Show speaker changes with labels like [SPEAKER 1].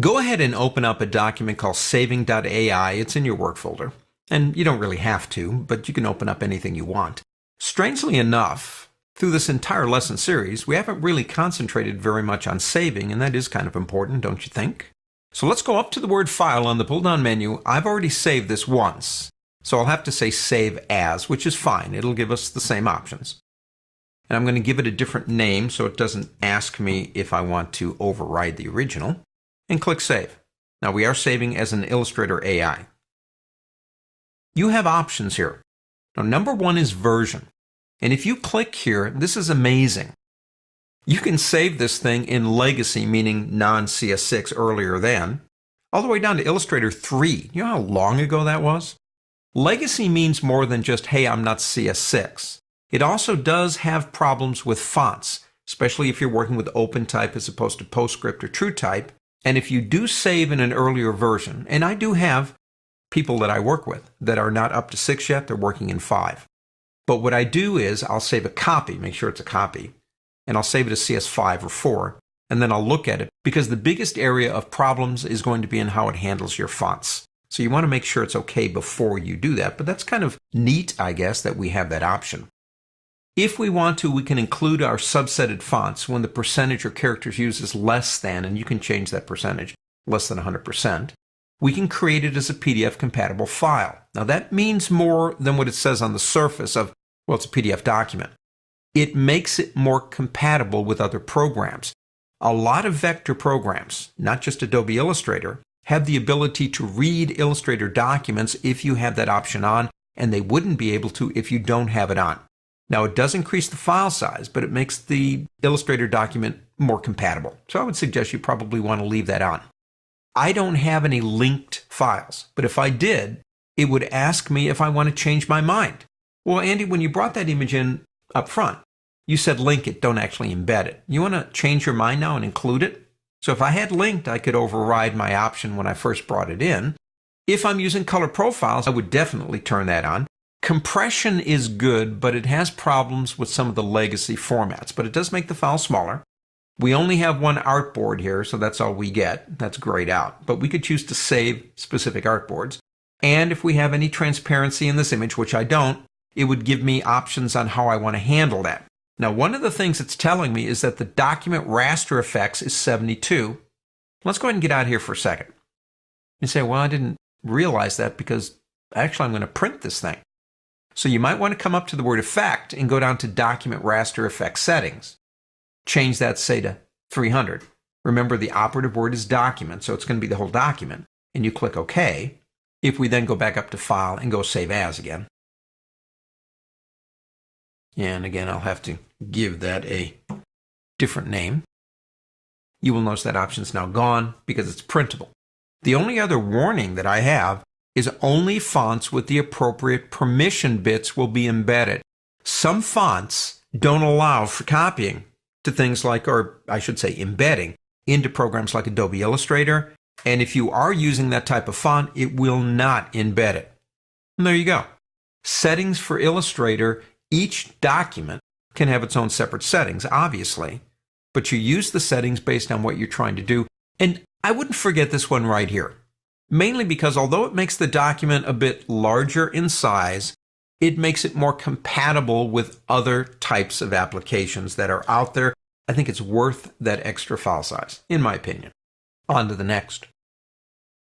[SPEAKER 1] Go ahead and open up a document called saving.ai. It's in your work folder. And you don't really have to, but you can open up anything you want. Strangely enough, through this entire lesson series, we haven't really concentrated very much on saving, and that is kind of important, don't you think? So let's go up to the word File on the pull-down menu. I've already saved this once, so I'll have to say Save As, which is fine. It'll give us the same options. And I'm going to give it a different name so it doesn't ask me if I want to override the original, and click Save. Now we are saving as an Illustrator AI. You have options here. Now, number one is version. And if you click here, this is amazing. You can save this thing in Legacy, meaning non-CS6 earlier than, all the way down to Illustrator 3. You know how long ago that was? Legacy means more than just, hey, I'm not CS6. It also does have problems with fonts, especially if you're working with OpenType as opposed to PostScript or TrueType. And if you do save in an earlier version, and I do have people that I work with that are not up to 6 yet, they're working in 5. But what I do is I'll save a copy, make sure it's a copy, and I'll save it as CS5 or 4, and then I'll look at it, because the biggest area of problems is going to be in how it handles your fonts. So you want to make sure it's okay before you do that, but that's kind of neat, I guess, that we have that option. If we want to, we can include our subsetted fonts when the percentage or characters used is less than, and you can change that percentage, less than 100%. We can create it as a PDF compatible file. Now that means more than what it says on the surface of, well, it's a PDF document. It makes it more compatible with other programs. A lot of vector programs, not just Adobe Illustrator, have the ability to read Illustrator documents if you have that option on, and they wouldn't be able to if you don't have it on. Now it does increase the file size, but it makes the Illustrator document more compatible. So I would suggest you probably want to leave that on. I don't have any linked files, but if I did, it would ask me if I want to change my mind. Well, Andy, when you brought that image in up front, you said link it, don't actually embed it. You want to change your mind now and include it? So if I had linked, I could override my option when I first brought it in. If I'm using color profiles, I would definitely turn that on. Compression is good, but it has problems with some of the legacy formats, but it does make the file smaller. We only have one artboard here, so that's all we get. That's grayed out. But we could choose to save specific artboards. And if we have any transparency in this image, which I don't, it would give me options on how I want to handle that. Now, one of the things it's telling me is that the document raster effects is 72. Let's go ahead and get out of here for a second. You say, well, I didn't realize that because actually I'm going to print this thing. So you might want to come up to the word effect and go down to document raster effect settings. Change that, say, to 300. Remember, the operative word is document, so it's going to be the whole document. And you click OK. If we then go back up to File and go Save As again. And again, I'll have to give that a different name. You will notice that option is now gone because it's printable. The only other warning that I have is only fonts with the appropriate permission bits will be embedded. Some fonts don't allow for copying to things like, or I should say embedding, into programs like Adobe Illustrator. And if you are using that type of font, it will not embed it. And there you go. Settings for Illustrator. Each document can have its own separate settings, obviously, but you use the settings based on what you're trying to do. And I wouldn't forget this one right here, mainly because although it makes the document a bit larger in size, it makes it more compatible with other types of applications that are out there. I think it's worth that extra file size, in my opinion. On to the next.